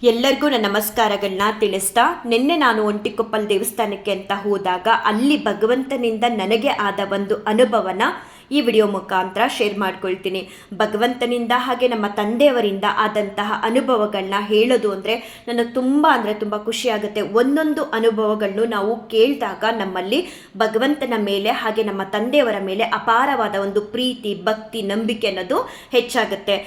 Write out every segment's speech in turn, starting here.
ಎಲ್ಲರಿಗೂ ನನ್ನ ನಮಸ್ಕಾರಗಳನ್ನ ತಿಳಿಸ್ತಾ ನಿನ್ನೆ ನಾನು ಒಂಟಿಕೊಪ್ಪಲ್ ದೇವಸ್ಥಾನಕ್ಕೆ ಅಂತ ಹೋದಾಗ ಅಲ್ಲಿ ಭಗವಂತನಿಂದ ನನಗೆ ಆದ ಒಂದು ಅನುಭವನ ಈ ವಿಡಿಯೋ ಮುಖಾಂತರ ಶೇರ್ ಮಾಡ್ಕೊಳ್ತೀನಿ. ಭಗವಂತನಿಂದ ಹಾಗೆ ನಮ್ಮ ತಂದೆಯವರಿಂದ ಆದಂತಹ ಅನುಭವಗಳನ್ನ ಹೇಳೋದು ಅಂದರೆ ನನಗೆ ತುಂಬ ಖುಷಿ ಆಗುತ್ತೆ. ಒಂದೊಂದು ಅನುಭವಗಳನ್ನು ನಾವು ಕೇಳಿದಾಗ ನಮ್ಮಲ್ಲಿ ಭಗವಂತನ ಮೇಲೆ ಹಾಗೆ ನಮ್ಮ ತಂದೆಯವರ ಮೇಲೆ ಅಪಾರವಾದ ಒಂದು ಪ್ರೀತಿ, ಭಕ್ತಿ, ನಂಬಿಕೆ ಅನ್ನೋದು ಹೆಚ್ಚಾಗುತ್ತೆ.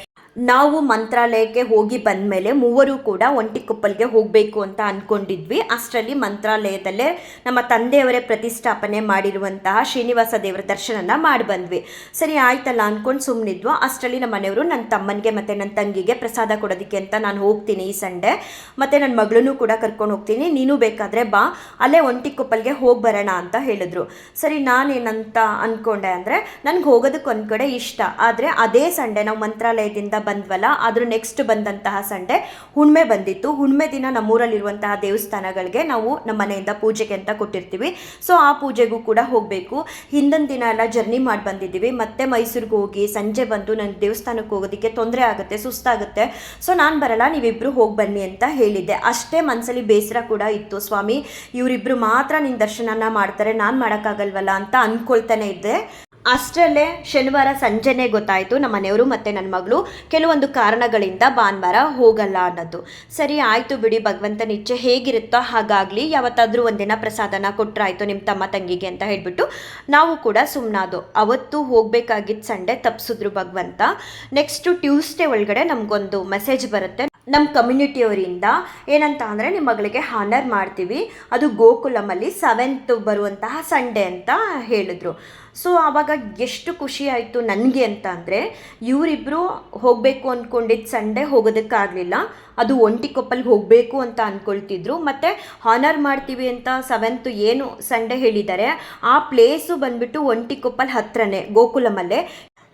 ನಾವು ಮಂತ್ರಾಲಯಕ್ಕೆ ಹೋಗಿ ಬಂದಮೇಲೆ ಮೂವರು ಕೂಡ ಒಂಟಿಕೊಪ್ಪಲ್ಗೆ ಹೋಗಬೇಕು ಅಂತ ಅಂದ್ಕೊಂಡಿದ್ವಿ. ಅಷ್ಟರಲ್ಲಿ ಮಂತ್ರಾಲಯದಲ್ಲೇ ನಮ್ಮ ತಂದೆಯವರೇ ಪ್ರತಿಷ್ಠಾಪನೆ ಮಾಡಿರುವಂತಹ ಶ್ರೀನಿವಾಸ ದೇವರ ದರ್ಶನನ ಮಾಡಿ ಬಂದ್ವಿ. ಸರಿ ಆಯ್ತಲ್ಲ ಅಂದ್ಕೊಂಡು ಸುಮ್ಮನಿದ್ವು. ಅಷ್ಟರಲ್ಲಿ ನಮ್ಮ ಮನೆಯವರು ನನ್ನ ತಮ್ಮನಿಗೆ ಮತ್ತು ನನ್ನ ತಂಗಿಗೆ ಪ್ರಸಾದ ಕೊಡೋದಕ್ಕೆ ಅಂತ ನಾನು ಹೋಗ್ತೀನಿ ಈ ಸಂಡೇ, ಮತ್ತು ನನ್ನ ಮಗಳನ್ನೂ ಕೂಡ ಕರ್ಕೊಂಡು ಹೋಗ್ತೀನಿ, ನೀನು ಬೇಕಾದರೆ ಬಾ, ಅಲ್ಲೇ ಒಂಟಿಕೊಪ್ಪಲ್ಗೆ ಹೋಗಿ ಬರೋಣ ಅಂತ ಹೇಳಿದ್ರು. ಸರಿ ನಾನೇನಂತ ಅಂದ್ಕೊಂಡೆ ಅಂದರೆ ನನಗೆ ಹೋಗೋದಕ್ಕೆ ಒಂದು ಕಡೆ ಇಷ್ಟ, ಆದರೆ ಅದೇ ಸಂಡೇ ನಾವು ಮಂತ್ರಾಲಯದಿಂದ ಬಂದ್ವಲ್ಲ, ಅದ್ರ ನೆಕ್ಸ್ಟ್ ಬಂದಂತಹ ಸಂಡೆ ಹುಣ್ಮೆ ಬಂದಿತ್ತು. ಹುಣ್ಮೆ ದಿನ ನಮ್ಮೂರಲ್ಲಿರುವಂತಹ ದೇವಸ್ಥಾನಗಳಿಗೆ ನಾವು ನಮ್ಮ ಮನೆಯಿಂದ ಪೂಜೆಗೆ ಅಂತ ಕೊಟ್ಟಿರ್ತೀವಿ. ಸೊ ಆ ಪೂಜೆಗೂ ಕೂಡ ಹೋಗಬೇಕು. ಹಿಂದಿನ ದಿನ ಎಲ್ಲ ಜರ್ನಿ ಮಾಡಿ ಬಂದಿದ್ದೀವಿ, ಮತ್ತೆ ಮೈಸೂರಿಗೆ ಹೋಗಿ ಸಂಜೆ ಬಂದು ನನಗೆ ದೇವಸ್ಥಾನಕ್ಕೆ ಹೋಗೋದಕ್ಕೆ ತೊಂದರೆ ಆಗುತ್ತೆ, ಸುಸ್ತಾಗುತ್ತೆ. ಸೊ ನಾನು ಬರಲ್ಲ, ನೀವಿಬ್ಬರು ಹೋಗಿ ಬನ್ನಿ ಅಂತ ಹೇಳಿದ್ದೆ. ಅಷ್ಟೇ ಮನಸ್ಸಲ್ಲಿ ಬೇಸರ ಕೂಡ ಇತ್ತು, ಸ್ವಾಮಿ ಇವರಿಬ್ಬರು ಮಾತ್ರ ನಿನ್ನ ದರ್ಶನನ ಮಾಡ್ತಾರೆ, ನಾನು ಮಾಡೋಕ್ಕಾಗಲ್ವಲ್ಲ ಅಂತ ಅಂದ್ಕೊಳ್ತಾನೆ ಇದ್ದೆ. ಅಷ್ಟರಲ್ಲೇ ಶನಿವಾರ ಸಂಜೆನೇ ಗೊತ್ತಾಯಿತು ನಮ್ಮ ಮನೆಯವರು ಮತ್ತು ನನ್ನ ಮಗಳು ಕೆಲವೊಂದು ಕಾರಣಗಳಿಂದ ಭಾನುವಾರ ಹೋಗಲ್ಲ ಅನ್ನೋದು. ಸರಿ ಆಯಿತು ಬಿಡಿ, ಭಗವಂತನ ಇಚ್ಛೆ ಹೇಗಿರುತ್ತೋ ಹಾಗಾಗಲಿ, ಯಾವತ್ತಾದರೂ ಒಂದಿನ ಪ್ರಸಾದನ ಕೊಟ್ಟರಾಯಿತು ನಿಮ್ಮ ತಮ್ಮ ತಂಗಿಗೆ ಅಂತ ಹೇಳಿಬಿಟ್ಟು ನಾವು ಕೂಡ ಸುಮ್ಮನಾದು. ಅವತ್ತು ಹೋಗಬೇಕಾಗಿದ್ದ ಸಂಡೇ ತಪ್ಪಿಸಿದ್ರು ಭಗವಂತ. ನೆಕ್ಸ್ಟು ಟ್ಯೂಸ್ಡೇ ಒಳಗಡೆ ನಮಗೊಂದು ಮೆಸೇಜ್ ಬರುತ್ತೆ ನಮ್ಮ ಕಮ್ಯುನಿಟಿಯವರಿಂದ. ಏನಂತ ಅಂದರೆ ನಿಮ್ಮ ಮಗಳಿಗೆ ಹಾನರ್ ಮಾಡ್ತೀವಿ, ಅದು ಗೋಕುಲಮಲ್ಲಿ 7th ಬರುವಂತಹ ಸಂಡೇ ಅಂತ ಹೇಳಿದ್ರು. ಸೊ ಆವಾಗ ಎಷ್ಟು ಖುಷಿ ಆಯಿತು ನನಗೆ ಅಂತ ಅಂದರೆ, ಇವರಿಬ್ಬರು ಹೋಗಬೇಕು ಅಂದ್ಕೊಂಡಿದ್ದು ಸಂಡೇ ಹೋಗೋದಕ್ಕಾಗಲಿಲ್ಲ, ಅದು ಒಂಟಿಕೊಪ್ಪಲ್ಗೆ ಹೋಗಬೇಕು ಅಂತ ಅಂದ್ಕೊಳ್ತಿದ್ರು. ಮತ್ತು ಹಾನರ್ ಮಾಡ್ತೀವಿ ಅಂತ 7th ಏನು ಸಂಡೇ ಹೇಳಿದ್ದಾರೆ ಆ ಪ್ಲೇಸು ಬಂದುಬಿಟ್ಟು ಒಂಟಿಕೊಪ್ಪಲ್ ಹತ್ರನೇ ಗೋಕುಲಮಲ್ಲೇ.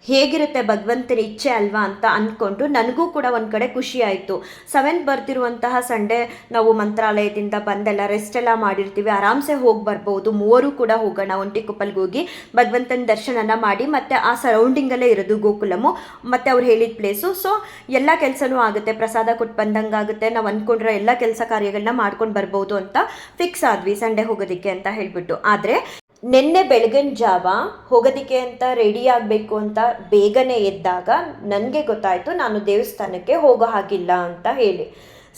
ಹೇಗಿರುತ್ತೆ ಭಗವಂತನ ಇಚ್ಛೆ ಅಲ್ವಾ ಅಂತ ಅಂದ್ಕೊಂಡು ನನಗೂ ಕೂಡ ಒಂದು ಕಡೆ ಖುಷಿ ಆಯಿತು. 7th ಬರ್ತಿರುವಂತಹ ಸಂಡೇ ನಾವು ಮಂತ್ರಾಲಯದಿಂದ ಬಂದೆಲ್ಲ ರೆಸ್ಟ್ ಎಲ್ಲ ಮಾಡಿರ್ತೀವಿ, ಆರಾಮ್ಸೆ ಹೋಗಿ ಬರ್ಬೋದು. ಮೂವರು ಕೂಡ ಹೋಗೋಣ ಒಂಟಿಕೊಪ್ಪಲ್ಗೆ ಹೋಗಿ ಭಗವಂತನ ದರ್ಶನನ ಮಾಡಿ, ಮತ್ತು ಆ ಸರೌಂಡಿಂಗಲ್ಲೇ ಇರೋದು ಗೋಕುಲಮು ಮತ್ತು ಅವ್ರು ಹೇಳಿದ ಪ್ಲೇಸು. ಸೊ ಎಲ್ಲ ಕೆಲಸನೂ ಆಗುತ್ತೆ, ಪ್ರಸಾದ ಕೊಟ್ಟು ಬಂದಂಗೆ ಆಗುತ್ತೆ, ನಾವು ಅಂದ್ಕೊಂಡ್ರೆ ಎಲ್ಲ ಕೆಲಸ ಕಾರ್ಯಗಳನ್ನ ಮಾಡ್ಕೊಂಡು ಬರ್ಬೋದು ಅಂತ ಫಿಕ್ಸ್ ಆದ್ವಿ ಸಂಡೇ ಹೋಗೋದಕ್ಕೆ ಅಂತ ಹೇಳಿಬಿಟ್ಟು. ಆದರೆ ನಿನ್ನೆ ಬೆಳಗಿನ ಜಾವ ಹೋಗೋದಕ್ಕೆ ಅಂತ ರೆಡಿ ಆಗಬೇಕು ಅಂತ ಬೇಗನೆ ಎದ್ದಾಗ ನನಗೆ ಗೊತ್ತಾಯಿತು ನಾನು ದೇವಸ್ಥಾನಕ್ಕೆ ಹೋಗೋ ಹಾಗಿಲ್ಲ ಅಂತ ಹೇಳಿ.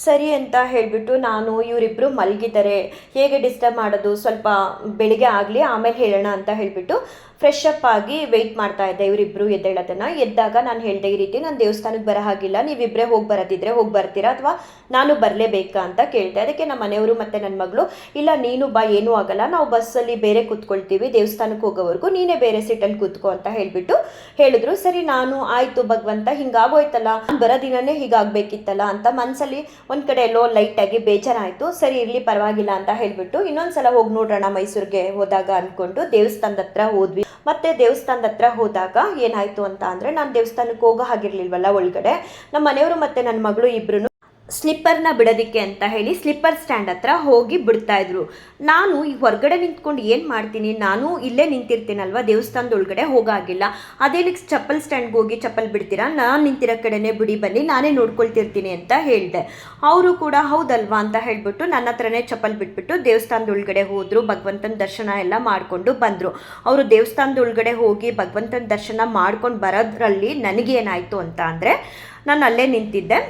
ಸರಿ ಅಂತ ಹೇಳಿಬಿಟ್ಟು ನಾನು ಇವರಿಬ್ಬರು ಮಲಗಿದ್ದಾರೆ, ಹೇಗೆ ಡಿಸ್ಟರ್ಬ್ ಮಾಡೋದು, ಸ್ವಲ್ಪ ಬೆಳಿಗ್ಗೆ ಆಗಲಿ ಆಮೇಲೆ ಹೇಳೋಣ ಅಂತ ಹೇಳಿಬಿಟ್ಟು ಫ್ರೆಶ್ ಅಪ್ ಆಗಿ ವೆಯ್ಟ್ ಮಾಡ್ತಾ ಇದ್ದೆ ಇವರಿಬ್ಬರು ಎದ್ದೇಳೋದನ್ನು. ಎದ್ದಾಗ ನಾನು ಹೇಳಿದೆ ಈ ರೀತಿ ನಾನು ದೇವಸ್ಥಾನಕ್ಕೆ ಬರೋ ಹಾಗಿಲ್ಲ, ನೀವಿಬ್ಬರೇ ಹೋಗಿ ಬರೋದಿದ್ರೆ ಹೋಗಿ ಬರ್ತೀರಾ ಅಥವಾ ನಾನು ಬರಲೇಬೇಕಾ ಅಂತ ಕೇಳಿದೆ. ಅದಕ್ಕೆ ನಮ್ಮ ಮನೆಯವರು ಮತ್ತು ನನ್ನ ಮಗಳು ಇಲ್ಲ ನೀನು ಬಾ, ಏನೂ ಆಗಲ್ಲ, ನಾವು ಬಸ್ಸಲ್ಲಿ ಬೇರೆ ಕೂತ್ಕೊಳ್ತೀವಿ, ದೇವಸ್ಥಾನಕ್ಕೆ ಹೋಗೋವರೆಗೂ ನೀನೇ ಬೇರೆ ಸೀಟಲ್ಲಿ ಕೂತ್ಕೋ ಅಂತ ಹೇಳಿಬಿಟ್ಟು ಹೇಳಿದ್ರು. ಸರಿ ನಾನು ಆಯಿತು ಭಗವಂತ ಹಿಂಗಾಗೋಯ್ತಲ್ಲ, ಬರೋ ದಿನನೇ ಹೀಗಾಗಬೇಕಿತ್ತಲ್ಲ ಅಂತ ಮನಸ್ಸಲ್ಲಿ ಒಂದು ಕಡೆ ಎಲ್ಲೋ ಲೈಟಾಗಿ ಬೇಜಾರಾಯಿತು. ಸರಿ ಇರಲಿ ಪರವಾಗಿಲ್ಲ ಅಂತ ಹೇಳಿಬಿಟ್ಟು ಇನ್ನೊಂದ್ಸಲ ಹೋಗಿ ನೋಡೋಣ ಮೈಸೂರಿಗೆ ಹೋದಾಗ ಅಂದ್ಕೊಂಡು ದೇವಸ್ಥಾನದ ಹತ್ರ ಹೋದ್ವಿ. ಮತ್ತೆ ದೇವಸ್ಥಾನದ ಹತ್ರ ಹೋದಾಗ ಏನಾಯಿತು ಅಂತ ಅಂದರೆ, ನಾನು ದೇವಸ್ಥಾನಕ್ಕೆ ಹೋಗೋ ಹಾಗಿರ್ಲಿಲ್ವಲ್ಲ ಒಳಗಡೆ, ನಮ್ಮ ಮನೆಯವರು ಮತ್ತು ನನ್ನ ಮಗಳು ಇಬ್ಬರು ಸ್ಲಿಪ್ಪರ್ನ ಬಿಡೋದಕ್ಕೆ ಅಂತ ಹೇಳಿ ಸ್ಲಿಪ್ಪರ್ ಸ್ಟ್ಯಾಂಡ್ ಹತ್ರ ಹೋಗಿ ಬಿಡ್ತಾಯಿದ್ರು. ನಾನು ಈ ಹೊರಗಡೆ ನಿಂತ್ಕೊಂಡು ಏನು ಮಾಡ್ತೀನಿ, ನಾನು ಇಲ್ಲೇ ನಿಂತಿರ್ತೀನಲ್ವ, ದೇವಸ್ಥಾನದ ಒಳಗಡೆ ಹೋಗಾಗಿಲ್ಲ, ಅದೇನಕ್ಕೆ ಚಪ್ಪಲ್ ಸ್ಟ್ಯಾಂಡ್ಗೆ ಹೋಗಿ ಚಪ್ಪಲ್ ಬಿಡ್ತೀರಾ, ನಾನು ನಿಂತಿರೋ ಕಡೆನೇ ಬಿಡಿ ಬನ್ನಿ, ನಾನೇ ನೋಡ್ಕೊಳ್ತಿರ್ತೀನಿ ಅಂತ ಹೇಳಿದೆ. ಅವರು ಕೂಡ ಹೌದಲ್ವಾ ಅಂತ ಹೇಳಿಬಿಟ್ಟು ನನ್ನ ಹತ್ರನೇ ಚಪ್ಪಲ್ ಬಿಟ್ಬಿಟ್ಟು ದೇವಸ್ಥಾನದ ಒಳಗಡೆ ಹೋದರು. ಭಗವಂತನ ದರ್ಶನ ಎಲ್ಲ ಮಾಡಿಕೊಂಡು ಬಂದರು. ಅವರು ದೇವಸ್ಥಾನದ ಒಳಗಡೆ ಹೋಗಿ ಭಗವಂತನ ದರ್ಶನ ಮಾಡ್ಕೊಂಡು ಬರೋದ್ರಲ್ಲಿ ನನಗೇನಾಯಿತು ಅಂತ ಅಂದರೆ, ನಾನು ಅಲ್ಲೇ ನಿಂತಿದ್ದೆ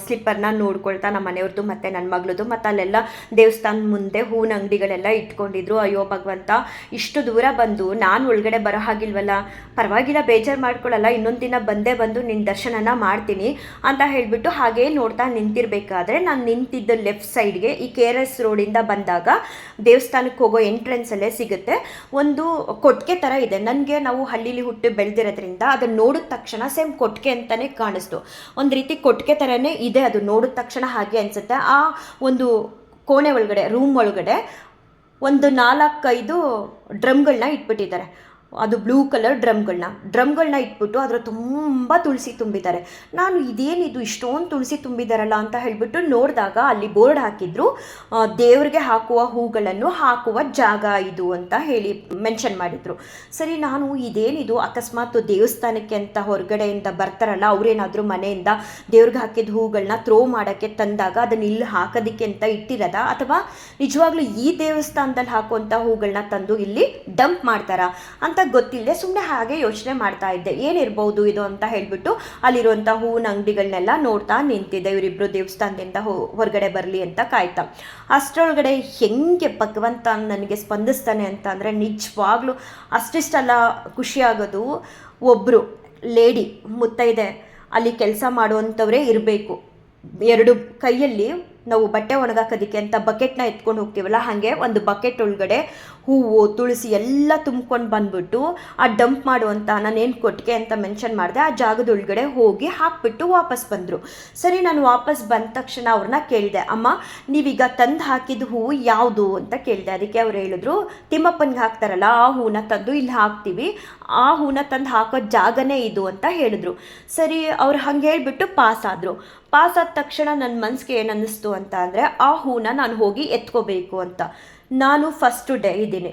ಸ್ಲಿಪ್ಪರ್ನ ನೋಡ್ಕೊಳ್ತಾ ನಮ್ಮ ಮನೆಯವ್ರದ್ದು ಮತ್ತು ನನ್ನ ಮಗಳದು. ಮತ್ತು ಅಲ್ಲೆಲ್ಲ ದೇವಸ್ಥಾನದ ಮುಂದೆ ಹೂವಿನ ಅಂಗಡಿಗಳೆಲ್ಲ ಇಟ್ಕೊಂಡಿದ್ರು. ಅಯ್ಯೋ ಭಗವಂತ ಇಷ್ಟು ದೂರ ಬಂದು ನಾನು ಒಳಗಡೆ ಬರೋ ಹಾಗಿಲ್ವಲ್ಲ, ಪರವಾಗಿಲ್ಲ ಬೇಜಾರು ಮಾಡ್ಕೊಳ್ಳಲ್ಲ, ಇನ್ನೊಂದು ದಿನ ಬಂದು ನಿನ್ನ ದರ್ಶನನ ಮಾಡ್ತೀನಿ ಅಂತ ಹೇಳಿಬಿಟ್ಟು ಹಾಗೇ ನೋಡ್ತಾ ನಿಂತಿರಬೇಕಾದ್ರೆ ನಾನು ನಿಂತಿದ್ದ ಲೆಫ್ಟ್ ಸೈಡ್ಗೆ ಈ KRS ರೋಡಿಂದ ಬಂದಾಗ ದೇವಸ್ಥಾನಕ್ಕೆ ಹೋಗೋ ಎಂಟ್ರೆನ್ಸಲ್ಲೇ ಸಿಗುತ್ತೆ ಒಂದು ಕೊಟ್ಟಿಗೆ ಥರ ಇದೆ. ನನಗೆ ನಾವು ಹಳ್ಳಿಲಿ ಹುಟ್ಟಿ ಬೆಳೆದಿರೋದ್ರಿಂದ ಅದನ್ನು ನೋಡಿದ ತಕ್ಷಣ ಸೇಮ್ ಕೊಟ್ಟಿಗೆ ಅಂತಲೇ ಕಾಣಿಸ್ತು. ಒಂದು ರೀತಿ ಕೊಟ್ಟಿಗೆ ಥರ ಇದೆ, ಅದು ನೋಡಿದ ತಕ್ಷಣ ಹಾಗೆ ಅನಿಸುತ್ತೆ. ಆ ಒಂದು ಕೋಣೆ ಒಳಗಡೆ ರೂಮ್ ಒಳಗಡೆ ಒಂದು 4-5 ಡ್ರಮ್ಗಳನ್ನ ಇಟ್ಬಿಟ್ಟಿದ್ದಾರೆ. ಅದು ಬ್ಲೂ ಕಲರ್ ಡ್ರಮ್ಗಳನ್ನ ಇಟ್ಬಿಟ್ಟು ಅದರ ತುಂಬ ತುಳಸಿ ತುಂಬಿದ್ದಾರೆ. ನಾನು ಇದೇನಿದು ಇಷ್ಟೊಂದು ತುಳಸಿ ತುಂಬಿದಾರಲ್ಲ ಅಂತ ಹೇಳಿಬಿಟ್ಟು ನೋಡಿದಾಗ ಅಲ್ಲಿ ಬೋರ್ಡ್ ಹಾಕಿದ್ರು, ದೇವ್ರಿಗೆ ಹಾಕುವ ಹೂಗಳನ್ನು ಹಾಕುವ ಜಾಗ ಇದು ಅಂತ ಹೇಳಿ ಮೆನ್ಷನ್ ಮಾಡಿದರು. ಸರಿ, ನಾನು ಇದೇನಿದು ಅಕಸ್ಮಾತ್ ದೇವಸ್ಥಾನಕ್ಕೆ ಅಂತ ಹೊರಗಡೆಯಿಂದ ಬರ್ತಾರಲ್ಲ ಅವರೇನಾದರೂ ಮನೆಯಿಂದ ದೇವ್ರಿಗೆ ಹಾಕಿದ ಹೂಗಳನ್ನ ಥ್ರೋ ಮಾಡೋಕ್ಕೆ ತಂದಾಗ ಅದನ್ನ ಇಲ್ಲಿ ಹಾಕೋದಕ್ಕೆ ಅಂತ ಇಟ್ಟಿರೋದ, ಅಥವಾ ನಿಜವಾಗ್ಲೂ ಈ ದೇವಸ್ಥಾನದಲ್ಲಿ ಹಾಕುವಂಥ ಹೂಗಳನ್ನ ತಂದು ಇಲ್ಲಿ ಡಂಪ್ ಮಾಡ್ತಾರಾ ಅಂತ ಗೊತ್ತಿಲ್ಲದೆ ಸುಮ್ಮನೆ ಹಾಗೆ ಯೋಚನೆ ಮಾಡ್ತಾ ಇದ್ದೆ, ಏನಿರ್ಬೋದು ಇದು ಅಂತ ಹೇಳಿಬಿಟ್ಟು ಅಲ್ಲಿರುವಂಥ ಹೂವಿನ ಅಂಗಡಿಗಳನ್ನೆಲ್ಲ ನೋಡ್ತಾ ನಿಂತಿದ್ದೆ, ಇವರಿಬ್ಬರು ದೇವಸ್ಥಾನದಿಂದ ಹೊರಗಡೆ ಬರಲಿ ಅಂತ ಕಾಯ್ತಾ. ಅಷ್ಟರೊಳಗಡೆ ಹೆಂಗೆ ಭಗವಂತ ನನಗೆ ಸ್ಪಂದಿಸ್ತಾನೆ ಅಂತ ಅಂದರೆ ನಿಜವಾಗ್ಲೂ ಅಷ್ಟಿಷ್ಟೆಲ್ಲ ಖುಷಿಯಾಗೋದು. ಒಬ್ಬರು ಲೇಡಿ ಮುತ್ತೈದೆ ಅಲ್ಲಿ ಕೆಲಸ ಮಾಡುವಂಥವರೇ ಇರಬೇಕು. ಎರಡು ಕೈಯಲ್ಲಿ ನಾವು ಬಟ್ಟೆ ಒಣಗಾಕೋದಕ್ಕೆ ಅಂತ ಬಕೆಟ್ನ ಎತ್ಕೊಂಡು ಹೋಗ್ತೀವಲ್ಲ, ಹಾಗೆ ಒಂದು ಬಕೆಟ್ ಒಳಗಡೆ ಹೂವು ತುಳಸಿ ಎಲ್ಲ ತುಂಬ್ಕೊಂಡು ಬಂದ್ಬಿಟ್ಟು ಆ ಡಂಪ್ ಮಾಡುವಂಥ ನಾನೇನು ಕೊಟ್ಟಿಗೆ ಅಂತ ಮೆನ್ಷನ್ ಮಾಡಿದೆ ಆ ಜಾಗದೊಳಗಡೆ ಹೋಗಿ ಹಾಕ್ಬಿಟ್ಟು ವಾಪಸ್ ಬಂದರು. ಸರಿ, ನಾನು ವಾಪಸ್ ಬಂದ ತಕ್ಷಣ ಅವ್ರನ್ನ ಕೇಳಿದೆ, ಅಮ್ಮ ನೀವೀಗ ತಂದು ಹಾಕಿದ ಹೂವು ಯಾವುದು ಅಂತ ಕೇಳಿದೆ. ಅದಕ್ಕೆ ಅವ್ರು ಹೇಳಿದ್ರು, ತಿಮ್ಮಪ್ಪನಿಗೆ ಹಾಕ್ತಾರಲ್ಲ ಆ ಹೂವನ್ನ ತಂದು ಇಲ್ಲಿ ಹಾಕ್ತೀವಿ, ಆ ಹೂವನ್ನ ತಂದು ಹಾಕೋ ಜಾಗನೇ ಇದು ಅಂತ ಹೇಳಿದ್ರು. ಸರಿ, ಅವ್ರು ಹಂಗೆ ಹೇಳಿಬಿಟ್ಟು ಪಾಸ್ ಆದ ತಕ್ಷಣ ನನ್ನ ಮನಸ್ಸಿಗೆ ಏನು ಅನ್ನಿಸ್ತು ಅಂತ ಅಂದರೆ ಆ ಹೂನ ನಾನು ಹೋಗಿ ಎತ್ಕೋಬೇಕು ಅಂತ. ನಾನು ಫಸ್ಟು ಡೇ ಇದ್ದೀನಿ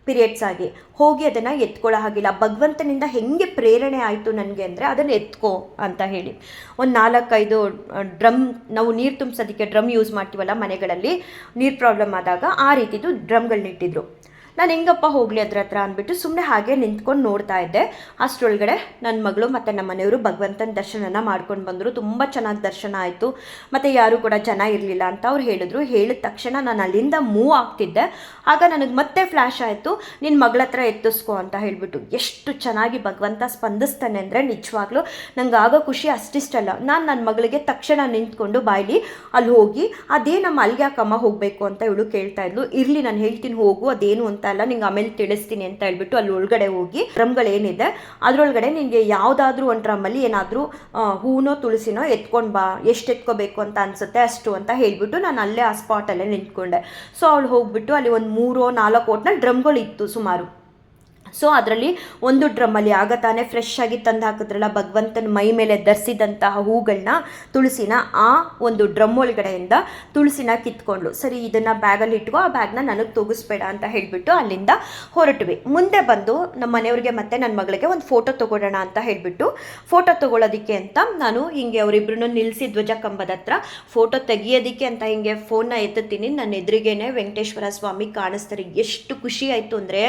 ಪೀರಿಯಡ್ಸ್ ಆಗಿ, ಹೋಗಿ ಅದನ್ನು ಎತ್ಕೊಳ್ಳೋ ಹಾಗಿಲ್ಲ. ಭಗವಂತನಿಂದ ಹೆಂಗೆ ಪ್ರೇರಣೆ ಆಯಿತು ನನಗೆ ಅಂದರೆ ಅದನ್ನು ಎತ್ಕೋ ಅಂತ ಹೇಳಿ ಒಂದು 4-5 ಡ್ರಮ್, ನಾವು ನೀರು ತುಂಬಿಸೋದಕ್ಕೆ ಡ್ರಮ್ ಯೂಸ್ ಮಾಡ್ತೀವಲ್ಲ ಮನೆಗಳಲ್ಲಿ, ನೀರು ಪ್ರಾಬ್ಲಮ್ ಆದಾಗ ಆ ರೀತಿದು ಡ್ರಮ್ಗಳನ್ನಿಟ್ಟಿದ್ರು. ನಾನು ಹೆಂಗಪ್ಪ ಹೋಗಲಿ ಅದ್ರ ಹತ್ರ ಅಂದ್ಬಿಟ್ಟು ಸುಮ್ಮನೆ ಹಾಗೆ ನಿಂತ್ಕೊಂಡು ನೋಡ್ತಾ ಇದ್ದೆ. ಅಷ್ಟರೊಳಗಡೆ ನನ್ನ ಮಗಳು ಮತ್ತು ನಮ್ಮ ಮನೆಯವರು ಭಗವಂತನ ದರ್ಶನನ ಮಾಡ್ಕೊಂಡು ಬಂದರು. ತುಂಬ ಚೆನ್ನಾಗಿ ದರ್ಶನ ಆಯಿತು, ಮತ್ತು ಯಾರೂ ಕೂಡ ಜನ ಇರಲಿಲ್ಲ ಅಂತ ಅವ್ರು ಹೇಳಿದ್ರು. ಹೇಳಿದ ತಕ್ಷಣ ನಾನು ಅಲ್ಲಿಂದ ಮೂವ್ ಆಗ್ತಿದ್ದೆ. ಆಗ ನನಗೆ ಮತ್ತೆ ಫ್ಲ್ಯಾಶ್ ಆಯಿತು, ನಿನ್ನ ಮಗಳ ಹತ್ರ ಎತ್ತಿಸ್ಕೊ ಅಂತ ಹೇಳಿಬಿಟ್ಟು. ಎಷ್ಟು ಚೆನ್ನಾಗಿ ಭಗವಂತ ಸ್ಪಂದಿಸ್ತಾನೆ ಅಂದರೆ ನಿಜವಾಗ್ಲೂ ನಂಗೆ ಆಗೋ ಖುಷಿ ಅಷ್ಟಿಷ್ಟಲ್ಲ. ನಾನು ನನ್ನ ಮಗಳಿಗೆ ತಕ್ಷಣ ನಿಂತ್ಕೊಂಡು ಬಾಯ್ಲಿ ಅಲ್ಲಿ ಹೋಗಿ, ಅದೇ ನಮ್ಮ ಅಲ್ಲಿಗೆ ಯಾಕಮ್ಮ ಹೋಗಬೇಕು ಅಂತ ಇವಳು ಕೇಳ್ತಾ ಇದ್ಲು. ಇರಲಿ ನಾನು ಹೇಳ್ತೀನಿ ಹೋಗು, ಅದೇನು ಅಂತ ಅಲ್ಲ ನಿಂಗೆ ಆಮೇಲೆ ತಿಳಿಸ್ತೀನಿ ಅಂತ ಹೇಳ್ಬಿಟ್ಟು ಅಲ್ಲಿ ಒಳಗಡೆ ಹೋಗಿ ಡ್ರಮ್ಗಳೇನಿದೆ ಅದರೊಳಗಡೆ ನಿನಗೆ ಯಾವುದಾದ್ರೂ ಒಂದು ಡ್ರಮ್ಮಲ್ಲಿ ಏನಾದರೂ ಹೂನೋ ತುಳಸಿನೋ ಎತ್ಕೊಂಡು ಬಾ, ಎಷ್ಟು ಎತ್ಕೋಬೇಕು ಅಂತ ಅನಿಸುತ್ತೆ ಅಷ್ಟು ಅಂತ ಹೇಳಿಬಿಟ್ಟು ನಾನು ಅಲ್ಲೇ ಆ ಸ್ಪಾಟಲ್ಲೇ ನಿಂತ್ಕೊಂಡೆ. ಸೊ ಅವಳು ಹೋಗ್ಬಿಟ್ಟು ಅಲ್ಲಿ ಒಂದು 3-4 ಒಟ್ನಲ್ಲಿ ಡ್ರಮ್ಗಳಿತ್ತು ಸುಮಾರು. ಸೊ ಅದರಲ್ಲಿ ಒಂದು ಡ್ರಮ್ಮಲ್ಲಿ ಆಗ ತಾನೇ ಫ್ರೆಶ್ ಆಗಿ ತಂದು ಹಾಕಿದ್ರಲ್ಲ ಭಗವಂತನ ಮೈ ಮೇಲೆ ಧರಿಸಿದಂತಹ ಹೂಗಳನ್ನ ತುಳಸಿನ ಆ ಒಂದು ಡ್ರಮ್ ಒಳಗಡೆಯಿಂದ ತುಳಸಿನ ಕಿತ್ಕೊಂಡ್ಲು. ಸರಿ, ಇದನ್ನು ಬ್ಯಾಗಲ್ಲಿ ಇಟ್ಕೋ, ಆ ಬ್ಯಾಗ್ನ ನನಗೆ ತೂಗಿಸ್ಬೇಡ ಅಂತ ಹೇಳಿಬಿಟ್ಟು ಅಲ್ಲಿಂದ ಹೊರಟ್ವಿ. ಮುಂದೆ ಬಂದು ನಮ್ಮ ಮನೆಯವ್ರಿಗೆ ಮತ್ತು ನನ್ನ ಮಗಳಿಗೆ ಒಂದು ಫೋಟೋ ತೊಗೊಳ್ಳೋಣ ಅಂತ ಹೇಳಿಬಿಟ್ಟು ಫೋಟೋ ತೊಗೊಳ್ಳೋದಕ್ಕೆ ಅಂತ ನಾನು ಹಿಂಗೆ ಅವರಿಬ್ಬರನ್ನು ನಿಲ್ಲಿಸಿ ಧ್ವಜ ಕಂಬದ ಹತ್ರ ಫೋಟೋ ತೆಗಿಯೋದಕ್ಕೆ ಅಂತ ಹಿಂಗೆ ಫೋನ್ನ ಎತ್ತುತ್ತೀನಿ. ನನ್ನ ಎದುರಿಗೇನೆ ವೆಂಕಟೇಶ್ವರ ಸ್ವಾಮಿ ಕಾಣಿಸ್ತಾರೆ. ಎಷ್ಟು ಖುಷಿ ಆಯಿತು ಅಂದರೆ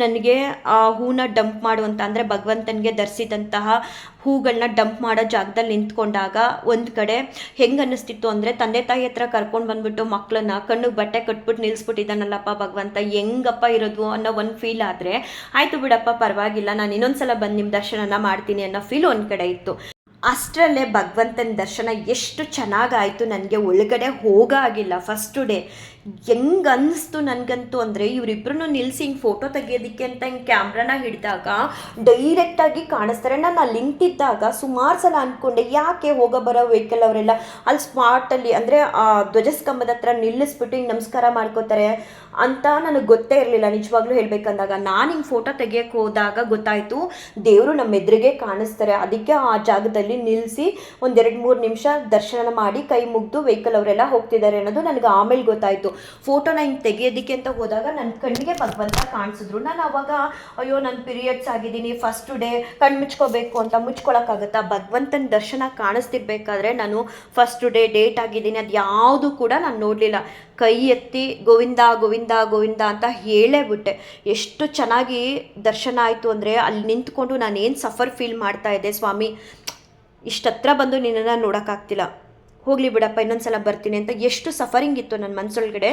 ನನಗೆ ಆ ಹೂನ ಡಂಪ್ ಮಾಡುವಂಥ ಅಂದರೆ ಭಗವಂತನಿಗೆ ಧರಿಸಿದಂತಹ ಹೂಗಳನ್ನ ಡಂಪ್ ಮಾಡೋ ಜಾಗದಲ್ಲಿ ನಿಂತ್ಕೊಂಡಾಗ ಒಂದು ಕಡೆ ಹೆಂಗೆ ಅನ್ನಿಸ್ತಿತ್ತು ಅಂದರೆ ತಂದೆ ತಾಯಿ ಹತ್ರ ಕರ್ಕೊಂಡು ಬಂದುಬಿಟ್ಟು ಮಕ್ಕಳನ್ನ ಕಣ್ಣಿಗೆ ಬಟ್ಟೆ ಕಟ್ಬಿಟ್ಟು ನಿಲ್ಲಿಸ್ಬಿಟ್ಟಿದ್ದಾನಲ್ಲಪ್ಪ ಭಗವಂತ, ಹೆಂಗಪ್ಪ ಇರೋದು ಅನ್ನೋ ಒಂದು ಫೀಲ್ ಆದರೆ ಆಯಿತು ಬಿಡಪ್ಪ ಪರವಾಗಿಲ್ಲ, ನಾನು ಇನ್ನೊಂದು ಸಲ ಬಂದು ನಿಮ್ಮ ದರ್ಶನನ ಮಾಡ್ತೀನಿ ಅನ್ನೋ ಫೀಲ್ ಒಂದು ಕಡೆ ಇತ್ತು. ಅಷ್ಟರಲ್ಲೇ ಭಗವಂತನ ದರ್ಶನ ಎಷ್ಟು ಚೆನ್ನಾಗಾಯಿತು, ನನಗೆ ಒಳಗಡೆ ಹೋಗಾಗಿಲ್ಲ. ಫಸ್ಟು ಡೇ ಹೆಂಗೆ ಅನ್ನಿಸ್ತು ನನಗಂತೂ ಅಂದರೆ ಇವರಿಬ್ಬರನ್ನು ನಿಲ್ಲಿಸಿ ಹಿಂಗೆ ಫೋಟೋ ತೆಗಿಯೋದಕ್ಕೆ ಅಂತ ಹಿಂಗೆ ಕ್ಯಾಮ್ರಾನ ಹಿಡಿದಾಗ ಡೈರೆಕ್ಟಾಗಿ ಕಾಣಿಸ್ತಾರೆ. ನಾನು ಅಲ್ಲಿ ನಿಂತಿದ್ದಾಗ ಸುಮಾರು ಸಲ ಅಂದ್ಕೊಂಡೆ ಯಾಕೆ ಹೋಗೋ ಬರೋ ವೆಹಿಕಲ್ ಅವರೆಲ್ಲ ಅಲ್ಲಿ ಸ್ಪಾಟಲ್ಲಿ ಅಂದರೆ ಆ ಧ್ವಜಸ್ತಂಭದ ಹತ್ರ ನಿಲ್ಲಿಸ್ಬಿಟ್ಟು ಹಿಂಗೆ ನಮಸ್ಕಾರ ಮಾಡ್ಕೋತಾರೆ ಅಂತ ನನಗೆ ಗೊತ್ತೇ ಇರಲಿಲ್ಲ ನಿಜವಾಗ್ಲೂ ಹೇಳಬೇಕಂದಾಗ. ನಾನು ಹಿಂಗೆ ಫೋಟೋ ತೆಗಿಯೋಕ್ಕೆ ಹೋದಾಗ ಗೊತ್ತಾಯಿತು ದೇವರು ನಮ್ಮ ಎದುರಿಗೆ ಕಾಣಿಸ್ತಾರೆ. ಅದಕ್ಕೆ ಆ ಜಾಗದಲ್ಲಿ ನಿಲ್ಲಿಸಿ 1-2-3 ನಿಮಿಷ ದರ್ಶನ ಮಾಡಿ ಕೈ ಮುಗಿದು ವೆಹಿಕಲ್ ಅವರೆಲ್ಲ ಹೋಗ್ತಿದ್ದಾರೆ ಅನ್ನೋದು ನನಗೆ ಆಮೇಲೆ ಗೊತ್ತಾಯಿತು. ಫೋಟೋನ ಹಿಂಗೆ ತೆಗಿಯೋದಕ್ಕೆ ಅಂತ ಹೋದಾಗ ನನ್ನ ಕಣ್ಣಿಗೆ ಭಗವಂತ ಕಾಣಿಸಿದ್ರು. ನಾನು ಅವಾಗ ಅಯ್ಯೋ ನನ್ನ ಪೀರಿಯಡ್ಸ್ ಆಗಿದ್ದೀನಿ, ಫಸ್ಟ್ ಡೇ ಕಣ್ಣು ಮುಚ್ಕೋಬೇಕು ಅಂತ ಮುಚ್ಕೊಳಕ್ಕಾಗತ್ತಾ? ಭಗವಂತನ ದರ್ಶನ ಕಾಣಿಸ್ತಿರ್ಬೇಕಾದ್ರೆ ನಾನು ಫಸ್ಟ್ ಡೇ ಡೇಟ್ ಆಗಿದ್ದೀನಿ ಅದು ಯಾವುದು ಕೂಡ ನಾನು ನೋಡಲಿಲ್ಲ. ಕೈ ಎತ್ತಿ ಗೋವಿಂದ ಗೋವಿಂದ ಗೋವಿಂದ ಅಂತ ಹೇಳೇ ಬಿಟ್ಟೆ. ಎಷ್ಟು ಚೆನ್ನಾಗಿ ದರ್ಶನ ಆಯಿತು ಅಂದರೆ ಅಲ್ಲಿ ನಿಂತ್ಕೊಂಡು ನಾನೇನು ಸಫರ್ ಫೀಲ್ ಮಾಡ್ತಾ ಇದ್ದೆ, ಸ್ವಾಮಿ ಇಷ್ಟತ್ರ ಬಂದು ನಿನ್ನನ್ನು ನೋಡೋಕ್ಕಾಗ್ತಿಲ್ಲ, ಹೋಗಲಿ ಬಿಡಪ್ಪ ಇನ್ನೊಂದು ಸಲ ಬರ್ತೀನಿ ಅಂತ ಎಷ್ಟು ಸಫರಿಂಗ್ ಇತ್ತು ನನ್ನ ಮನಸ್ಸೊಳಗಡೆ.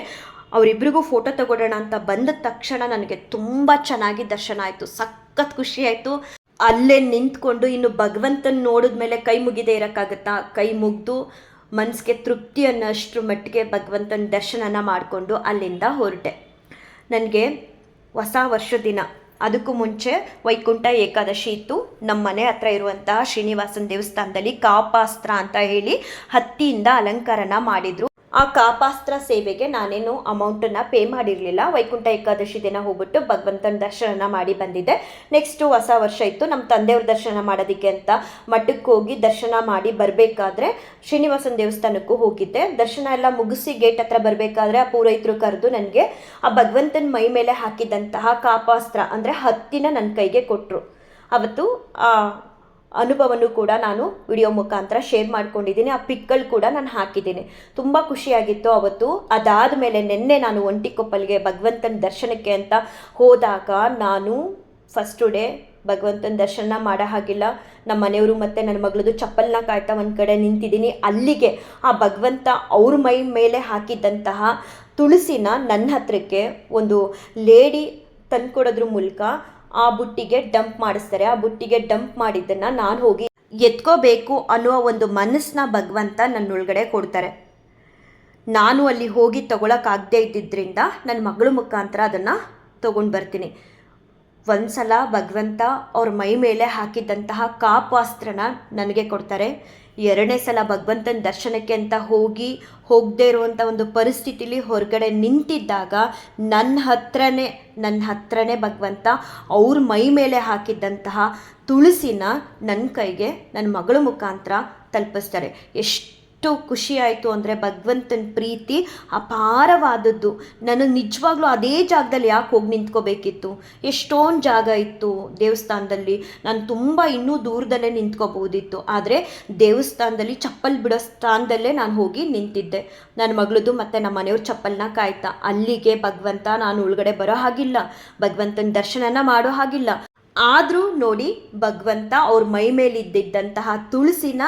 ಅವರಿಬ್ಬರಿಗೂ ಫೋಟೋ ತಗೊಳ್ಳೋಣ ಅಂತ ಬಂದ ತಕ್ಷಣ ನನಗೆ ತುಂಬ ಚೆನ್ನಾಗಿ ದರ್ಶನ ಆಯಿತು, ಸಖತ್ ಖುಷಿ ಆಯಿತು. ಅಲ್ಲೇ ನಿಂತ್ಕೊಂಡು ಇನ್ನು ಭಗವಂತನ ನೋಡಿದ್ಮೇಲೆ ಕೈ ಮುಗಿದೇ ಇರೋಕ್ಕಾಗತ್ತಾ? ಕೈ ಮುಗಿದು ಮನಸ್ಸಿಗೆ ತೃಪ್ತಿ ಅನ್ನೋಷ್ಟ್ರ ಮಟ್ಟಿಗೆ ಭಗವಂತನ ದರ್ಶನನ ಮಾಡಿಕೊಂಡು ಅಲ್ಲಿಂದ ಹೊರಟೆ. ನನಗೆ ಹೊಸ ವರ್ಷ ದಿನ, ಅದಕ್ಕೂ ಮುಂಚೆ ವೈಕುಂಠ ಏಕಾದಶಿ ಇತ್ತು. ನಮ್ಮ ಮನೆ ಹತ್ರ ಇರುವಂತಹ ಶ್ರೀನಿವಾಸನ ದೇವಸ್ಥಾನದಲ್ಲಿ ಕಾಪಾಸ್ತ್ರ ಅಂತ ಹೇಳಿ ಹತ್ತಿಯಿಂದ ಅಲಂಕಾರನ ಮಾಡಿದರು. ಆ ಕಾಪಾಸ್ತ್ರ ಸೇವೆಗೆ ನಾನೇನು ಅಮೌಂಟನ್ನು ಪೇ ಮಾಡಿರಲಿಲ್ಲ. ವೈಕುಂಠ ಏಕಾದಶಿ ದಿನ ಹೋಗ್ಬಿಟ್ಟು ಭಗವಂತನ ದರ್ಶನ ಮಾಡಿ ಬಂದಿದ್ದೆ. ನೆಕ್ಸ್ಟು ಹೊಸ ವರ್ಷ ಇತ್ತು, ನಮ್ಮ ತಂದೆಯವ್ರ ದರ್ಶನ ಮಾಡೋದಕ್ಕೆ ಅಂತ ಮಠಕ್ಕೆ ಹೋಗಿ ದರ್ಶನ ಮಾಡಿ ಬರಬೇಕಾದ್ರೆ ಶ್ರೀನಿವಾಸನ ದೇವಸ್ಥಾನಕ್ಕೂ ಹೋಗಿದ್ದೆ. ದರ್ಶನ ಎಲ್ಲ ಮುಗಿಸಿ ಗೇಟ್ ಹತ್ರ ಬರಬೇಕಾದ್ರೆ ಆ ಪೂರೈತರು ಕರೆದು ನನಗೆ ಆ ಭಗವಂತನ ಮೈ ಮೇಲೆ ಹಾಕಿದಂತಹ ಕಾಪಾಸ್ತ್ರ ಅಂದರೆ ಹತ್ತಿನ ನನ್ನ ಕೈಗೆ ಕೊಟ್ಟರು. ಅವತ್ತು ಆ ಅನುಭವನೂ ಕೂಡ ನಾನು ವಿಡಿಯೋ ಮುಖಾಂತರ ಶೇರ್ ಮಾಡ್ಕೊಂಡಿದ್ದೀನಿ. ಆ ಪಿಕ್ಗಳು ಕೂಡ ನಾನು ಹಾಕಿದ್ದೀನಿ. ತುಂಬ ಖುಷಿಯಾಗಿತ್ತು ಅವತ್ತು. ಅದಾದ ಮೇಲೆ ನಿನ್ನೆ ನಾನು ಒಂಟಿಕೊಪ್ಪಲ್ಗೆ ಭಗವಂತನ ದರ್ಶನಕ್ಕೆ ಅಂತ ಹೋದಾಗ ನಾನು ಫಸ್ಟು ಡೇ ಭಗವಂತನ ದರ್ಶನ ಮಾಡೋ ಹಾಗಿಲ್ಲ. ನಮ್ಮ ಮನೆಯವರು ಮತ್ತು ನನ್ನ ಮಗಳದು ಚಪ್ಪಲ್ನ ಕಾಯ್ತಾ ಒಂದು ಕಡೆ ನಿಂತಿದ್ದೀನಿ. ಅಲ್ಲಿಗೆ ಆ ಭಗವಂತ ಅವ್ರ ಮೈ ಮೇಲೆ ಹಾಕಿದ್ದಂತಹ ತುಳಸಿನ ನನ್ನ ಹತ್ರಕ್ಕೆ ಒಂದು ಲೇಡಿ ತಂದುಕೊಡೋದ್ರ ಮೂಲಕ ಆ ಬುಟ್ಟಿಗೆ ಡಂಪ್ ಮಾಡಿಸ್ತಾರೆ. ಆ ಬುಟ್ಟಿಗೆ ಡಂಪ್ ಮಾಡಿದ್ದನ್ನು ನಾನು ಹೋಗಿ ಎತ್ಕೋಬೇಕು ಅನ್ನೋ ಒಂದು ಮನಸ್ಸನ್ನ ಭಗವಂತ ನನ್ನೊಳಗಡೆ ಕೊಡ್ತಾರೆ. ನಾನು ಅಲ್ಲಿ ಹೋಗಿ ತೊಗೊಳಕ್ಕಾಗದೇ ಇದ್ದಿದ್ದರಿಂದ ನನ್ನ ಮಗಳ ಮುಖಾಂತರ ಅದನ್ನು ತೊಗೊಂಡು ಬರ್ತೀನಿ. ಒಂದು ಸಲ ಭಗವಂತ ಅವ್ರ ಮೈ ಮೇಲೆ ಹಾಕಿದ್ದಂತಹ ಕಾಪಾಸ್ತ್ರನ ನನಗೆ ಕೊಡ್ತಾರೆ. ಎರಡನೇ ಸಲ ಭಗವಂತನ ದರ್ಶನಕ್ಕೆ ಅಂತ ಹೋಗದೇ ಇರುವಂಥ ಒಂದು ಪರಿಸ್ಥಿತಿಲಿ ಹೊರಗಡೆ ನಿಂತಿದ್ದಾಗ ನನ್ನ ಹತ್ರನೇ ಭಗವಂತ ಅವ್ರ ಮೈ ಮೇಲೆ ಹಾಕಿದ್ದಂತಹ ತುಳಸಿನ ನನ್ನ ಕೈಗೆ ನನ್ನ ಮಗಳ ಮುಖಾಂತರ ತಲುಪಿಸ್ತಾರೆ. ಎಷ್ಟು ಖುಷಿ ಆಯಿತು ಅಂದರೆ ಭಗವಂತನ ಪ್ರೀತಿ ಅಪಾರವಾದದ್ದು. ನಾನು ನಿಜವಾಗ್ಲೂ ಅದೇ ಜಾಗದಲ್ಲಿ ಯಾಕೆ ಹೋಗಿ ನಿಂತ್ಕೋಬೇಕಿತ್ತು? ಎಷ್ಟೊಂದು ಜಾಗ ಇತ್ತು ದೇವಸ್ಥಾನದಲ್ಲಿ, ನಾನು ತುಂಬ ಇನ್ನೂ ದೂರದಲ್ಲೇ ನಿಂತ್ಕೋಬೋದಿತ್ತು. ಆದರೆ ದೇವಸ್ಥಾನದಲ್ಲಿ ಚಪ್ಪಲ್ ಬಿಡೋ ಸ್ಥಾನದಲ್ಲೇ ನಾನು ಹೋಗಿ ನಿಂತಿದ್ದೆ. ನನ್ನ ಮಗಳದು ಮತ್ತು ನಮ್ಮ ಮನೆಯವ್ರ ಚಪ್ಪಲ್ನ ಕಾಯ್ತಾ. ಅಲ್ಲಿಗೆ ಭಗವಂತ ನಾನು ಒಳಗಡೆ ಬರೋ ಹಾಗಿಲ್ಲ, ಭಗವಂತನ ದರ್ಶನನ ಮಾಡೋ ಹಾಗಿಲ್ಲ. ಆದರೂ ನೋಡಿ ಭಗವಂತ ಅವ್ರ ಮೈ ಮೇಲಿದ್ದಂತಹ ತುಳಸಿನ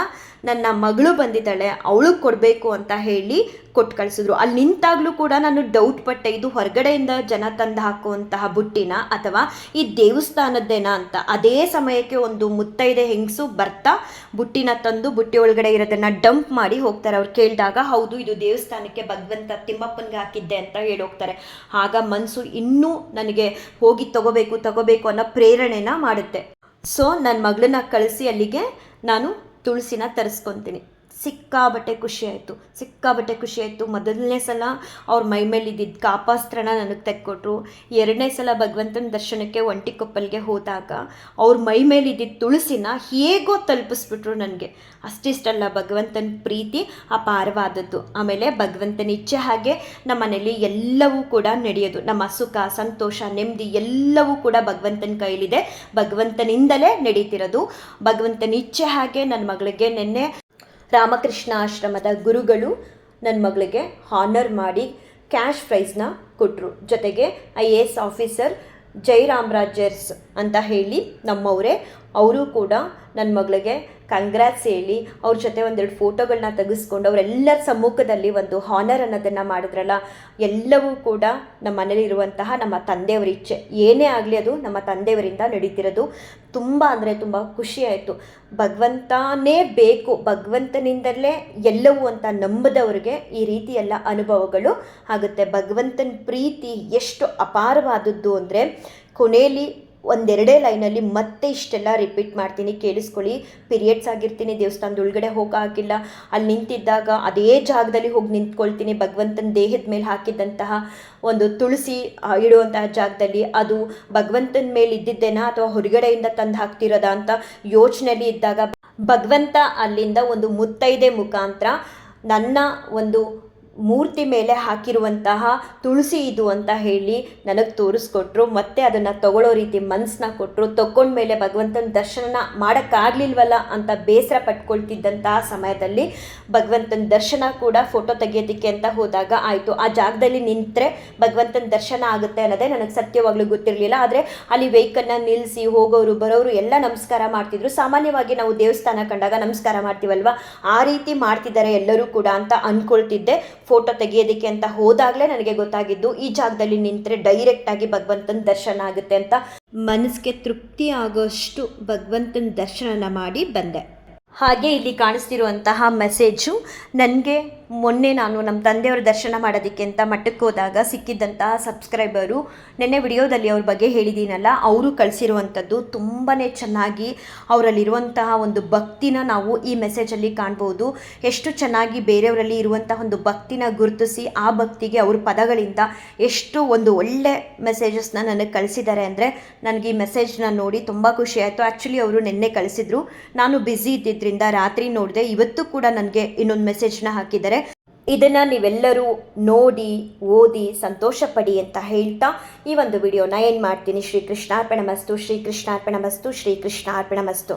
ನನ್ನ ಮಗಳು ಬಂದಿದ್ದಾಳೆ ಅವಳಿಗೆ ಕೊಡಬೇಕು ಅಂತ ಹೇಳಿ ಕೊಟ್ಟು ಕಳಿಸಿದ್ರು. ಅಲ್ಲಿ ನಿಂತಾಗಲೂ ಕೂಡ ನಾನು ಡೌಟ್ ಪಟ್ಟೆ, ಇದು ಹೊರಗಡೆಯಿಂದ ಜನ ತಂದು ಹಾಕುವಂತಹ ಬುಟ್ಟಿನ ಅಥವಾ ಈ ದೇವಸ್ಥಾನದ್ದೇನಾ ಅಂತ. ಅದೇ ಸಮಯಕ್ಕೆ ಒಂದು ಮುತ್ತೈದೆ ಹೆಂಗಸು ಬರ್ತಾ ಬುಟ್ಟಿನ ತಂದು ಬುಟ್ಟಿ ಒಳಗಡೆ ಇರೋದನ್ನು ಡಂಪ್ ಮಾಡಿ ಹೋಗ್ತಾರೆ. ಅವ್ರು ಕೇಳಿದಾಗ ಹೌದು ಇದು ದೇವಸ್ಥಾನಕ್ಕೆ ಭಗವಂತ ತಿಮ್ಮಪ್ಪನಿಗೆ ಹಾಕಿದ್ದೆ ಅಂತ ಹೇಳಿ ಹೋಗ್ತಾರೆ. ಆಗ ಮನಸ್ಸು ಇನ್ನೂ ನನಗೆ ಹೋಗಿ ತಗೋಬೇಕು ಅನ್ನೋ ಪ್ರೇರಣೆನ ಮಾಡುತ್ತೆ. ಸೊ ನನ್ನ ಮಗಳನ್ನ ಕಳಿಸಿ ಅಲ್ಲಿಗೆ ನಾನು ತುಳಸಿನ ತರಿಸ್ಕೊತೀನಿ. ಸಿಕ್ಕಾಬಟ್ಟೆ ಖುಷಿ ಆಯಿತು. ಮೊದಲನೇ ಸಲ ಅವ್ರ ಮೈ ಮೇಲೆ ಇದ್ದಿದ್ದು ಕಾಪಾಸ್ತ್ರನ ನನಗೆ ತೆಕ್ಕೊಟ್ರು. ಎರಡನೇ ಸಲ ಭಗವಂತನ ದರ್ಶನಕ್ಕೆ ಒಂಟಿಕೊಪ್ಪಲ್ಗೆ ಹೋದಾಗ ಅವ್ರ ಮೈ ಮೇಲೆ ಇದ್ದಿದ್ದು ತುಳಸಿನ ಹೇಗೋ ತಲುಪಿಸ್ಬಿಟ್ರು ನನಗೆ. ಅಷ್ಟಿಷ್ಟಲ್ಲ, ಭಗವಂತನ ಪ್ರೀತಿ ಅಪಾರವಾದದ್ದು. ಆಮೇಲೆ ಭಗವಂತನ ಇಚ್ಛೆ ಹಾಗೆ ನಮ್ಮ ಮನೇಲಿ ಎಲ್ಲವೂ ಕೂಡ ನಡೆಯೋದು. ನಮ್ಮ ಸುಖ, ಸಂತೋಷ, ನೆಮ್ಮದಿ ಎಲ್ಲವೂ ಕೂಡ ಭಗವಂತನ ಕೈಲಿದೆ. ಭಗವಂತನಿಂದಲೇ ನಡೀತಿರೋದು. ಭಗವಂತನ ಇಚ್ಛೆ ಹಾಗೆ ನನ್ನ ಮಗಳಿಗೆ ನಿನ್ನೆ ರಾಮಕೃಷ್ಣ ಆಶ್ರಮದ ಗುರುಗಳು ನನ್ನ ಮಗಳಿಗೆ ಹಾನರ್ ಮಾಡಿ ಕ್ಯಾಶ್ ಪ್ರೈಸ್ನ ಕೊಟ್ಟರು. ಜೊತೆಗೆ IAS ಆಫೀಸರ್ ಜೈರಾಮರಾಜರ್ಸ್ ಅಂತ ಹೇಳಿ ನಮ್ಮವರೇ, ಅವರು ಕೂಡ ನನ್ನ ಮಗಳಿಗೆ ಕಂಗ್ರಾಟ್ಸ್ ಹೇಳಿ ಅವ್ರ ಜೊತೆ ಒಂದೆರಡು ಫೋಟೋಗಳನ್ನ ತೆಗೆಸ್ಕೊಂಡು ಅವರೆಲ್ಲರ ಸಮ್ಮುಖದಲ್ಲಿ ಒಂದು ಹಾನರ್ ಅನ್ನೋದನ್ನು ಮಾಡಿದ್ರಲ್ಲ. ಎಲ್ಲವೂ ಕೂಡ ನಮ್ಮ ಮನೇಲಿರುವಂತಹ ನಮ್ಮ ತಂದೆಯವರ ಇಚ್ಛೆ. ಏನೇ ಆಗಲಿ ಅದು ನಮ್ಮ ತಂದೆಯವರಿಂದ ನಡೀತಿರೋದು. ತುಂಬ ಅಂದರೆ ತುಂಬ ಖುಷಿಯಾಯಿತು. ಭಗವಂತನೇ ಬೇಕು, ಭಗವಂತನಿಂದಲೇ ಎಲ್ಲವೂ ಅಂತ ನಂಬದವ್ರಿಗೆ ಈ ರೀತಿ ಎಲ್ಲ ಅನುಭವಗಳು ಆಗುತ್ತೆ. ಭಗವಂತನ ಪ್ರೀತಿ ಎಷ್ಟು ಅಪಾರವಾದದ್ದು ಅಂದರೆ ಕೊನೆಯಲ್ಲಿ ಒಂದೆರಡೇ ಲೈನಲ್ಲಿ ಮತ್ತೆ ಇಷ್ಟೆಲ್ಲ ರಿಪೀಟ್ ಮಾಡ್ತೀನಿ, ಕೇಳಿಸ್ಕೊಳ್ಳಿ. ಪೀರಿಯಡ್ಸ್ ಆಗಿರ್ತೀನಿ, ದೇವಸ್ಥಾನದ ಒಳಗಡೆ ಹೋಗೋಕ್ಕಾಗಿಲ್ಲ. ಅಲ್ಲಿ ನಿಂತಿದ್ದಾಗ ಅದೇ ಜಾಗದಲ್ಲಿ ಹೋಗಿ ನಿಂತ್ಕೊಳ್ತೀನಿ. ಭಗವಂತನ ದೇಹದ ಮೇಲೆ ಹಾಕಿದ್ದಂತಹ ಒಂದು ತುಳಸಿ ಇಡುವಂತಹ ಜಾಗದಲ್ಲಿ ಅದು ಭಗವಂತನ ಮೇಲೆ ಇದ್ದಿದ್ದೇನಾ ಅಥವಾ ಹೊರಗಡೆಯಿಂದ ತಂದು ಹಾಕ್ತಿರೋದಾ ಅಂತ ಯೋಚನೆಯಲ್ಲಿ ಇದ್ದಾಗ ಭಗವಂತ ಅಲ್ಲಿಂದ ಒಂದು ಮುತ್ತೈದೆ ಮುಖಾಂತರ ನನ್ನ ಒಂದು ಮೂರ್ತಿ ಮೇಲೆ ಹಾಕಿರುವಂತಹ ತುಳಸಿ ಇದು ಅಂತ ಹೇಳಿ ನನಗೆ ತೋರಿಸ್ಕೊಟ್ರು. ಮತ್ತು ಅದನ್ನು ತಗೊಳ್ಳೋ ರೀತಿ ಮನಸ್ಸನ್ನ ಕೊಟ್ಟರು. ತಗೊಂಡ್ಮೇಲೆ ಭಗವಂತನ ದರ್ಶನ ಮಾಡೋಕ್ಕಾಗಲಿಲ್ವಲ್ಲ ಅಂತ ಬೇಸರ ಪಟ್ಕೊಳ್ತಿದ್ದಂತಹ ಸಮಯದಲ್ಲಿ ಭಗವಂತನ ದರ್ಶನ ಕೂಡ ಫೋಟೋ ತೆಗಿಯೋದಕ್ಕೆ ಅಂತ ಹೋದಾಗ ಆಯಿತು. ಆ ಜಾಗದಲ್ಲಿ ನಿಂತರೆ ಭಗವಂತನ ದರ್ಶನ ಆಗುತ್ತೆ ಅನ್ನೋದೇ ನನಗೆ ಸತ್ಯವಾಗ್ಲೂ ಗೊತ್ತಿರಲಿಲ್ಲ. ಆದರೆ ಅಲ್ಲಿ ವೆಹಿಕಲ್ನ ನಿಲ್ಲಿಸಿ ಹೋಗೋರು ಬರೋರು ಎಲ್ಲ ನಮಸ್ಕಾರ ಮಾಡ್ತಿದ್ರು. ಸಾಮಾನ್ಯವಾಗಿ ನಾವು ದೇವಸ್ಥಾನ ಕಂಡಾಗ ನಮಸ್ಕಾರ ಮಾಡ್ತೀವಲ್ವ, ಆ ರೀತಿ ಮಾಡ್ತಿದ್ದಾರೆ ಎಲ್ಲರೂ ಕೂಡ ಅಂತ ಅಂದ್ಕೊಳ್ತಿದ್ದೆ. ಫೋಟೋ ತೆಗೆಯೋದಕ್ಕೆ ಅಂತ ಹೋದಾಗಲೇ ನನಗೆ ಗೊತ್ತಾಗಿದ್ದು ಈ ಜಾಗದಲ್ಲಿ ನಿಂತರೆ ಡೈರೆಕ್ಟಾಗಿ ಭಗವಂತನ ದರ್ಶನ ಆಗುತ್ತೆ ಅಂತ. ಮನಸ್ಸಿಗೆ ತೃಪ್ತಿ ಆಗೋಷ್ಟು ಭಗವಂತನ ದರ್ಶನ ಮಾಡಿ ಬಂದೆ. ಹಾಗೆ ಇಲ್ಲಿ ಕಾಣಿಸ್ತಿರುವಂತಹ ಮೆಸೇಜು ನನಗೆ ಮೊನ್ನೆ ನಾನು ನಮ್ಮ ತಂದೆಯವ್ರ ದರ್ಶನ ಮಾಡೋದಕ್ಕೆ ಅಂತ ಮಠಕ್ಕೆ ಹೋದಾಗ ಸಿಕ್ಕಿದ್ದಂತಹ ಸಬ್ಸ್ಕ್ರೈಬರು ನೆನ್ನೆ ವಿಡಿಯೋದಲ್ಲಿ ಅವ್ರ ಬಗ್ಗೆ ಹೇಳಿದ್ದೀನಲ್ಲ, ಅವರು ಕಳಿಸಿರುವಂಥದ್ದು ತುಂಬಾ ಚೆನ್ನಾಗಿ ಅವರಲ್ಲಿರುವಂತಹ ಒಂದು ಭಕ್ತಿನ ನಾವು ಈ ಮೆಸೇಜಲ್ಲಿ ಕಾಣ್ಬೋದು. ಎಷ್ಟು ಚೆನ್ನಾಗಿ ಬೇರೆಯವರಲ್ಲಿ ಇರುವಂತಹ ಒಂದು ಭಕ್ತಿನ ಗುರುತಿಸಿ ಆ ಭಕ್ತಿಗೆ ಅವ್ರ ಪದಗಳಿಂದ ಎಷ್ಟು ಒಂದು ಒಳ್ಳೆ ಮೆಸೇಜಸ್ನ ನನಗೆ ಕಳಿಸಿದ್ದಾರೆ ಅಂದರೆ ನನಗೆ ಈ ಮೆಸೇಜ್ನ ನೋಡಿ ತುಂಬ ಖುಷಿ ಆಯಿತು. ಆ್ಯಕ್ಚುಲಿ ಅವರು ನಿನ್ನೆ ಕಳಿಸಿದ್ರು, ನಾನು ಬ್ಯುಸಿ ಇದ್ದಿದ್ದರಿಂದ ರಾತ್ರಿ ನೋಡಿದೆ. ಇವತ್ತು ಕೂಡ ನನಗೆ ಇನ್ನೊಂದು ಮೆಸೇಜ್ನ ಹಾಕಿದ್ದಾರೆ. ಇದನ್ನು ನೀವೆಲ್ಲರೂ ನೋಡಿ ಓದಿ ಸಂತೋಷ ಪಡಿ ಅಂತ ಹೇಳ್ತಾ ಈ ಒಂದು ವಿಡಿಯೋನ ಏನು ಮಾಡ್ತೀನಿ. ಶ್ರೀಕೃಷ್ಣಾರ್ಪಣಮಸ್ತು, ಶ್ರೀಕೃಷ್ಣಾರ್ಪಣಮಸ್ತು, ಶ್ರೀಕೃಷ್ಣಾರ್ಪಣಮಸ್ತು.